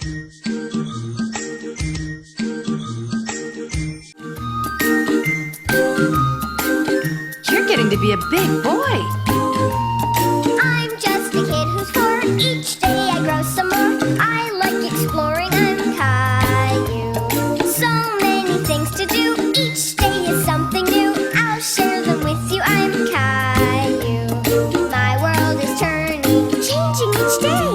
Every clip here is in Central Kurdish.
You're getting to be a big boy. I'm just a kid who's 4. Each day I grow some more. I like exploring. I'm Caillou. So many things to do. Each day is something new. I'll share them with you. I'm Caillou. My world is turning, changing each day.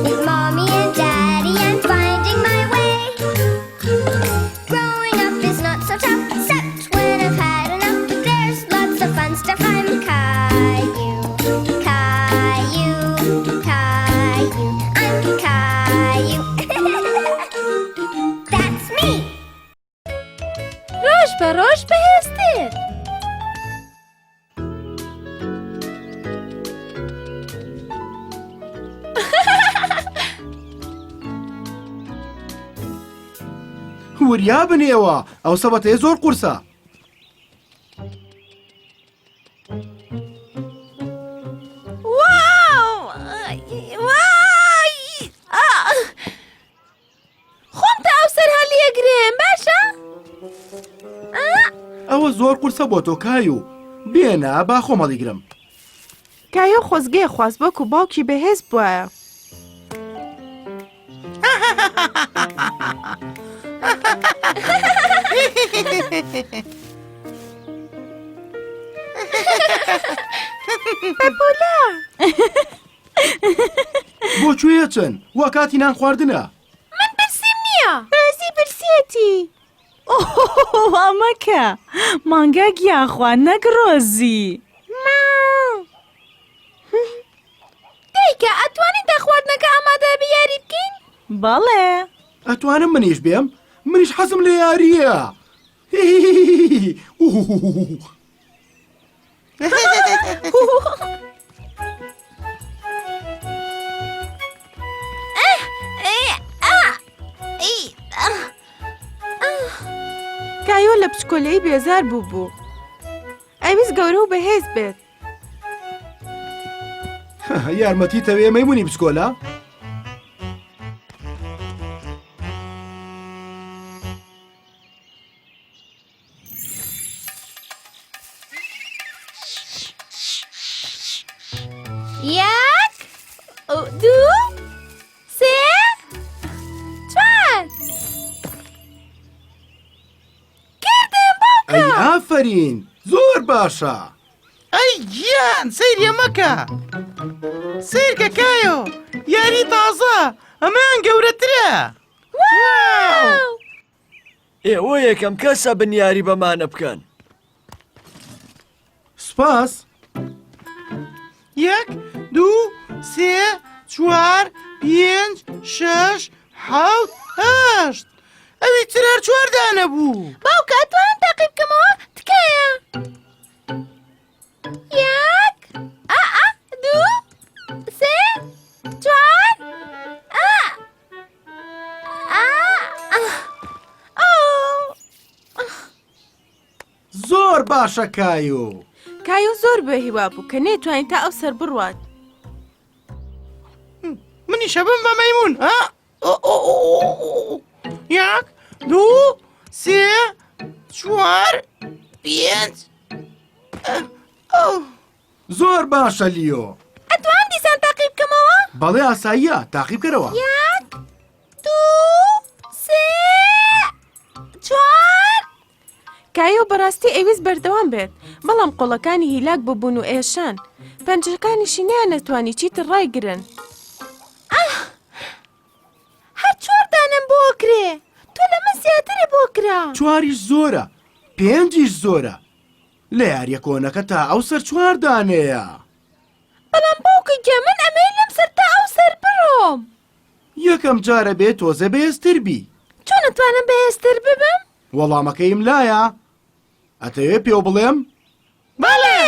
With mommy and daddy, I'm finding my way. Growing up is not so tough, except when I've had enough. There's lots of fun stuff. I'm Caillou, Caillou, Caillou. I'm Caillou. That's me. ڕۆژ بە ڕۆژ بەهێزتر. وریا بنێوە ئەو سەبەتەیە زۆر قورسە. واو! وای! خۆم تا ئەو سەر هەڵیەگرێم باشە؟ ئەوە زۆر قورسە بۆ تۆ کایۆ. بێنە با خۆم هەڵیگرم. کایۆ خۆزگەی خواست وەکو باوکی بەهێز بووایە. بەپۆلە! بۆ کوێ چن؟ وا کاتی نان خواردنە. من برسیم نییە. ڕازی برسێتی. ئۆ ئەمەکە مانگە گیاخوا نەک ڕۆزی. دایکە ئەتوانین تا خواردنەکە ئامادە بە یاری بکەین؟ بەڵێ. ئەتوانم منیش بێم؟ منیش حەزم لە یاریە. کایۆ لە پچکۆلەی بێزار بوو. ئەویست گەورە و بەهێز بێت. یارمەتی تەوێ مەیمونی بچکۆلە؟ یەک، دوو، سێ، چوار. کردم باوکە! ئەی ئافرین زۆر باشە. ئەی گیان سەیرێ مەکە. سیرکە کایۆ یاری تازە ئەمان گەورەترە. واو! ئێوە یەکەم کەسە بنیاری بەمانە بکەن. سپاس. 1 2 3 4 5 6 7 8 ئەوی ترار 4 دانە بوو. باوکە ئەتوانم تاقی بکەمەوە؟ تکایە. یەک، دوو، سێ، چوار. زۆر باشە کایۆ. کایۆ زۆر بە هیوا بوو کە نەیتوانین تا ئەو سەر بڕوات. منیشە بم بە مەیمون. 1 2 3 4 5 زۆر باشە لیۆ. ئەتوان دیسان تاقی بکەمەوە؟ بەڵێ ئاساییە تاقیب کەرەوە. یەک، دوو، سێ، چوار. کایۆ بەڕاستی ئەویست بەردەوام بێت، بەڵام قۆڵەکانی هیلاک ببوون و ئێشان. پەنجەکانیشی نەیانەتوانی چیتر ڕایگرن. هەر 4 دانەم بۆ کرێ. تۆ لە من زیاترە بۆ کرا. 4 زۆرە، 5 زۆرە. لە یاریە کۆنەکە تا ئەو سەر 4 دانەیە. بەڵام باوکەگە من ئەمەی لەم سەر تا ئەو سەر بڕۆم. یەکەم جارە بێت تۆزە بەهێزتر بی. چۆن ئەتوانم بەهێزتر ببم؟ وەڵامەکەیم لایە. ئەتەوێت پێو بڵێم؟ بەڵێ.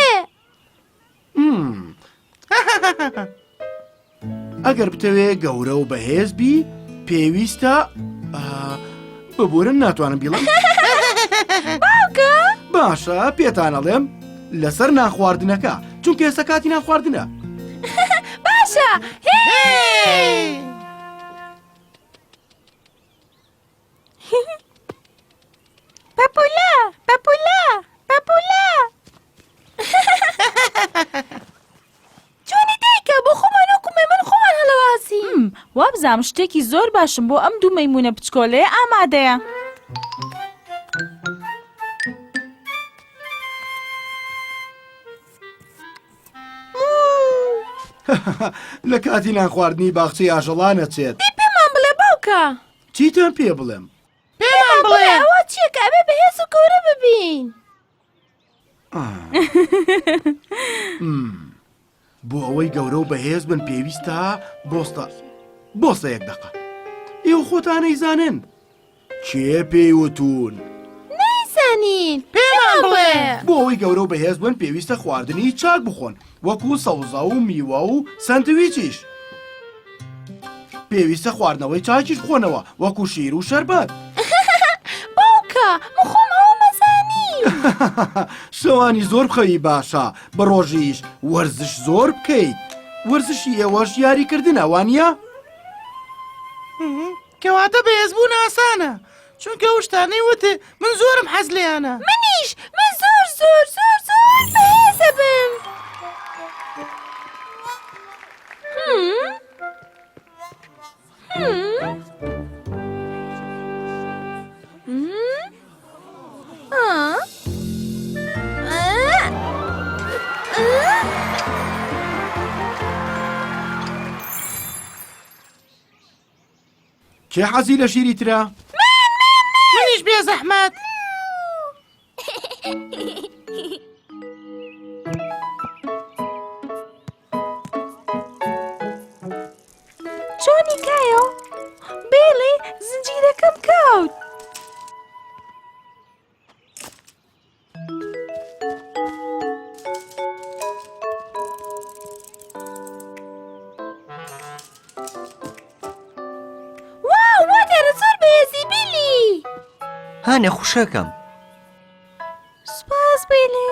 ئەگەر بتەوێ گەورە و بەهێز بی پێویستە ببورن ناتوانم بیڵم. باوکە؟ باشە پێتان ئەڵێم لەسەر نانخواردنەکە چونکە ئێستا کاتی نانخواردنە. باشە. هێ! وازام شتێکی زۆر باشم بۆ ئەم دوو مەیمونە بچکۆلەیە ئامادەیە. لە کاتی نان خواردنی باخچەی ئاژەڵانە چێت. پێمان بڵێ باوکە. چیتان پێ بڵێم؟ پێمان بڵێ ئەوە چییە کە ئەبێ بەهێز و گەورە ببین؟ بۆ ئەوەی گەورە و بەهێز بن پێویستە بۆستە یەک دقە. ئێوە خۆتان نەیزانن کێ پێی وتون؟ نەیزانین پێمان بڵێ بۆ ئەوەی گەورە و بەهێز بن پێویستە خواردنی چاک بخۆن وەکو سەوزە و میوە و سەندویچیش. پێویستە خواردنەوەی چاکیش بخۆنەوە وەکو شیر و شەربەت. باوکە مخۆم ئەوە مەزانیم. شەوانی زۆر بخەوی باشە بە ڕۆژیش وەرزش زۆر بکەیت. وەرزشی ئێوەش یاریکردنە وانە؟ کەواتە بەهێزبوون ئاسانە چونکە ئەو شتانەی وتێ من زۆرم حەز لێیانە. منیش من زۆر زۆر زۆر زۆر بەهێزە بم. کێ حەزی لە شیری ترە؟ منیش بێ زەحمەت. چۆنی کایۆ؟ بێڵێ زنجیرەکەم کەوت. هانێ خوشەکەم. سوپاس بێڵێ.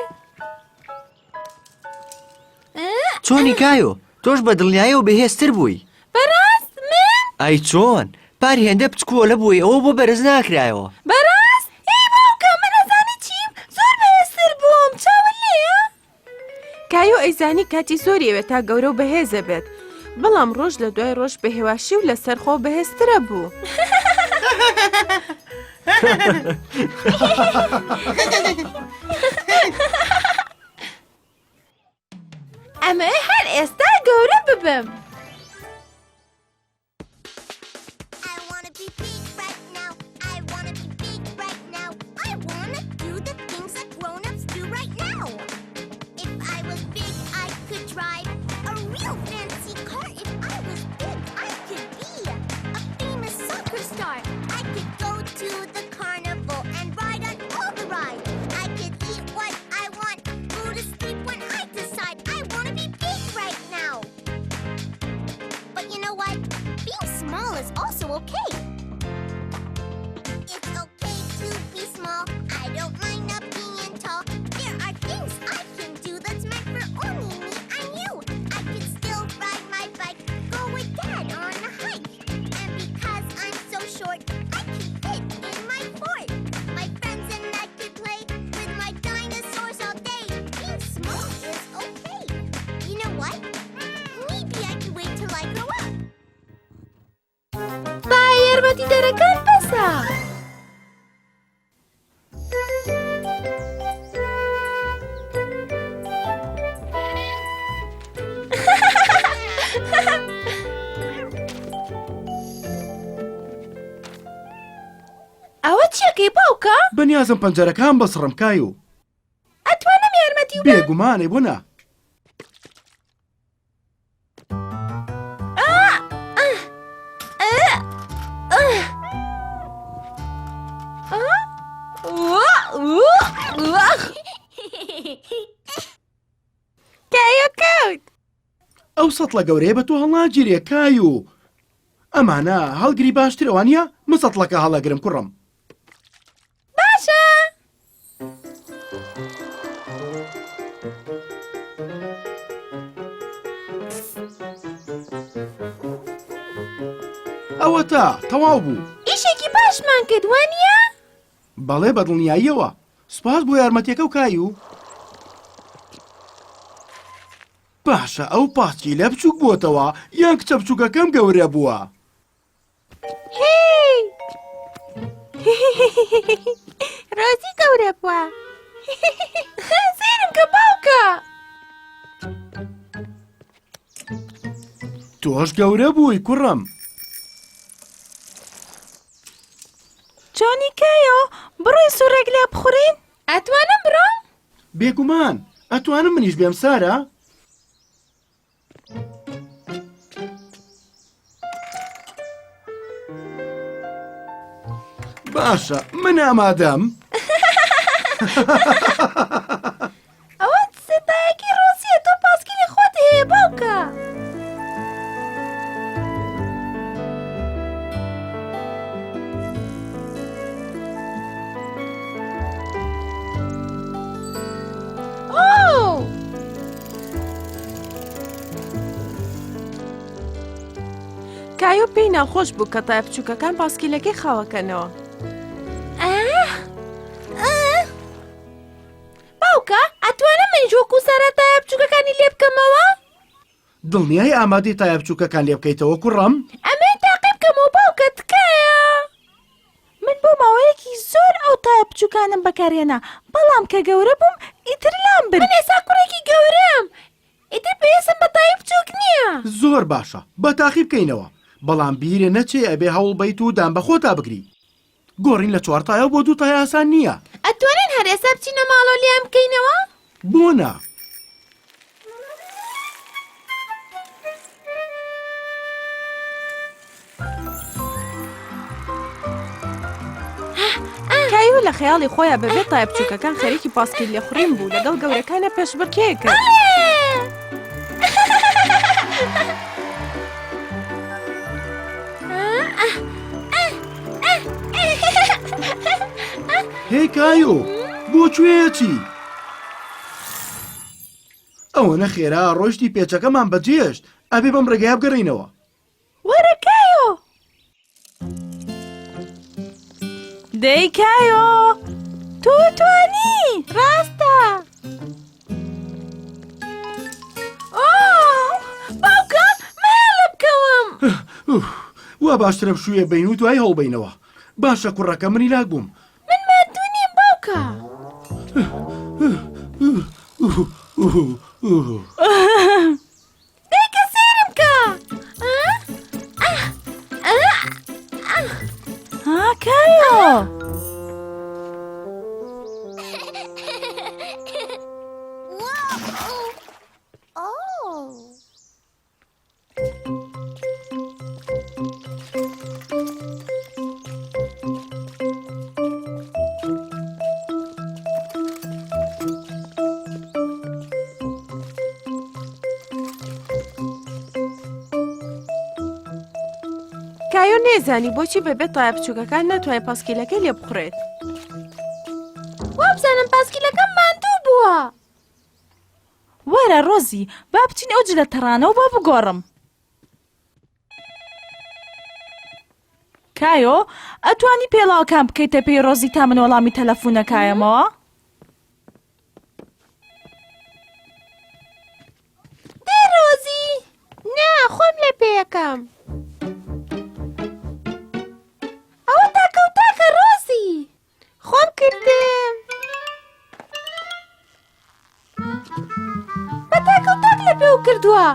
چۆنی کایۆ؟ تۆش بە دڵنیایە و بەهێزتر بووی. بەڕاست من؟ ئەی چۆن؟ پاری هێندە بچکۆلە بووی ئەوە بۆ بەرز ناکرایەوە. بەڕاست؟ ئەی باوکە من ئەزانی چیم؟ زۆر بەهێزتر بووم. چاوە لێیە؟ کایۆ ئەیزانی کاتی زۆریەوێت تا گەورە و بەهێزە بێت. بەڵام ڕۆژ لە دوای ڕۆژ بەهێواشی و لەسەر خۆ بەهێزترە بوو. ئەمە هەر ئێستا گەورە ببم. I wanna be big right now. I wanna be big right now. I wanna do the things that grown-ups do right now. If I was big, I could drive a real fancy car. If I was big, I could be a famous soccer star. I could go to the carnival and ride on all the rides. I could eat what I want, go to sleep when I decide. I wanna be big right now. But you know what? Being small is also okay. It's okay to be small. I don't mind not being tall. There are things I can do that's meant for only me and you. I can still ride my bike, go with Dad on a hike. And because I'm so short, I can fit in my fort. My friends and I could play with my dinosaurs all day. Being small is okay. You know what? Maybe I can wait till I grow up. با یارمەتیدەرەکان بەسە. ئەوە چیەکەی باوکە؟ بەنیازم پەنجەرەکان بەسڕم کایۆ. ئەتوانم یارمەتی و بێگومانێ بوونە. کایۆ کەوت. ئەو سەتڵە گەورەیە بە تۆ هەڵناگیرێ کایۆ. ئەمانە هەڵگری باشترەوە نیە؟ من سەتڵەکە هەڵەگرم کوڕم. باشە. ئەوە تەواو بوو. ئیشێکی باشمان کرد وانە؟ بەڵێ بەدڵنیاییەوە. سوپاس بۆ یارمەتیەکە و کایۆ. باشە ئەو پاسکی لە بچووک بووتەوە یان کچە بچووکەکەم گەورە بووە. هی ڕۆزی گەورە بووە سیرم کە باوکە تۆش گەورە بووی کوڕم. جۆنی کایۆ بڕۆی سوورێک لێ بخورین؟ ئەتوانم بڕۆم؟ بێگومان ئەتوانم منیش بێم سارە؟ باشە من ئامادەم. ئەوە سێتایەکی ڕۆزیە تۆ پاسکیلی خۆت هەیە باوکە کایۆ پێی ناخۆش بوو کە تایە بچووکەکان پاسکیلەکەی خاوەکەنەوە. باوکە ئەتوانم منیش وەکو سارە تایە بچووکەکانی لێ بکەمەوە؟ دڵنیای ئامادەی تایە بچووکەکان لێ بکەیتەوە کوڕم؟ ئەمەی تاقی بکەمەوە باوکە تکایە من بۆ ماوەیەکی زۆر ئەو تایە بچووکانم بەکارهێنا بەڵام کە گەورە بووم ئیتر لام برد. من ئێستا کوڕێکی گەورەم ئیتر پێویستم بە تایە بچووک نییە. زۆر باشە بە تاقی بکەینەوە بەڵام بیرێ نەچێ ئەبێ هەوڵ بیت و دام بە خۆتا بگری. گۆڕین لە 4 تایە بۆ 2 تایە ئاسان نییە. ئەتوانین هەر ئێستا بچینە ماڵۆ لێم بکەینەوە؟ بۆ نا. کایۆ لە خەیاڵی خۆیان بەبێت تایە بچووکەکان خەریکی پاسکیل لێخوڕین بوو لەگەڵ گەورەکانە پێشبڕکێ کرد. هێ کایۆ بۆ کوێیەتی؟ ئەوە نەخێرا ڕۆیشتی پێچەکەمان بەجێشت ئەبێ بەم ڕێگەیە بگەڕینەوە. وەرە کایۆ دەی کایۆ تۆ توانی ڕاستە باوکە مەهێڵە بکەوم. وا باشترە بشوویە بین و دوای هەڵبینەوە. باشە کوڕەکە منی لاک بووم. من مادوو نیم باوکە. دیکە سێرم کە. ها کایۆ کایۆ نێزانی بۆچی بەبێت تایە بچووکەکان ناتوانێت پاسکیلەکەی لێ بخڕێت. وابزانم پاسکیلەکەم ماندوو بووە. وەرە ڕۆزی با بچین ئەو جلە تەڕانەوە با بگۆڕم. کایۆ ئەتوانی پێڵاوەکان بکەیتە پێی ڕۆزی تا من وەڵامی تەلەفۆنەکایەمەوە؟ دەی ڕۆزی نا خۆم لێ پێیەکەم. ئەوە تاکەوتاکە ڕۆزی خۆم کردم. بە تاکەوتاک لە پێو کردووە.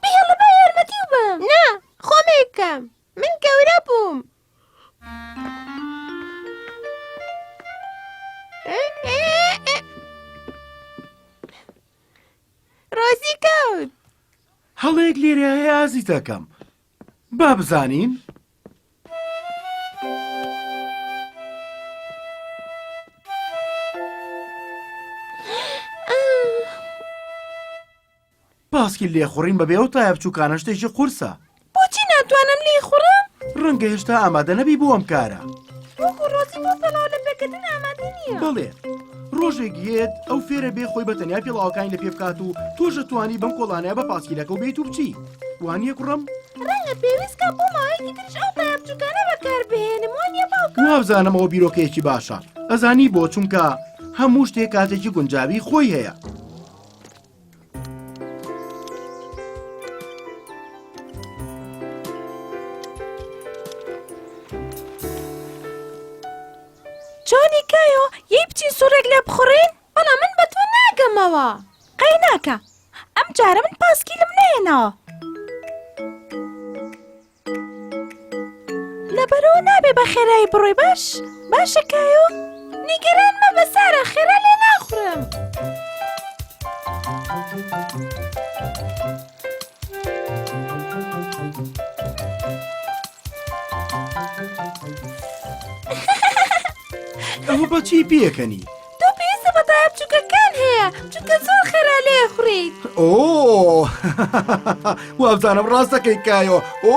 بهێڵە بە یارمەتی و بم. نا خۆم یەکەم من گەورە بووم. ڕۆزی کەوت. هەڵەیەک لێرە هەیە ئازیزەکەم. با بزانین. پاسکیل لێخوڕین بەبێ ئەو تایە بچووکانە شتێکی قورسە. بۆچی ناتوانم لێی خوڕم؟ ڕەنگە هێشتا ئامادە نەبی بۆ ئەم کارە. وەکو ڕۆزی بۆ پەڵاو لە پێکردن ئامادە نییە. بەڵێ ڕۆژێک یێت ئەو فێرە بێ خۆی بەتەنیا پێڵاوەکانی لە پێ بکات و تۆژە توانی بەم کۆڵانەیە بە پاسکیلەکە و بێت و بچی. وانیە کوڕم؟ ڕەنگە پێویستکە بۆ ماوەیەکی ترش ئەو تایە بچووکانە بەکاربهێنم وانیە باوکە؟ وابزانمەوە بیرۆکەیەکی باشە. ئەزانی بۆ چونکە هەموو شتێک کاتێکی گونجاوی خۆی هەیە. چۆنی کایۆ یەی بچین سوورێک لێ بخۆڕین؟ بەڵام من بە تۆ ناگەمەوە. قەی ناکە ئەم جارە من پاسکیلم نێنەوە لەبەرەوە نابێ بە خێرایی بڕۆی باشە کایۆ؟ نیگەران مەبە سارە، خێرا لێ ناخورم. ئەوە بەچی پێکەنی؟ تۆ پێویستە بەتایە بچووکەکان هەیە چونکە زۆر خێرا لێ خوڕیت. ئۆ وابزانم ڕاستەکەی کایۆ. ئۆ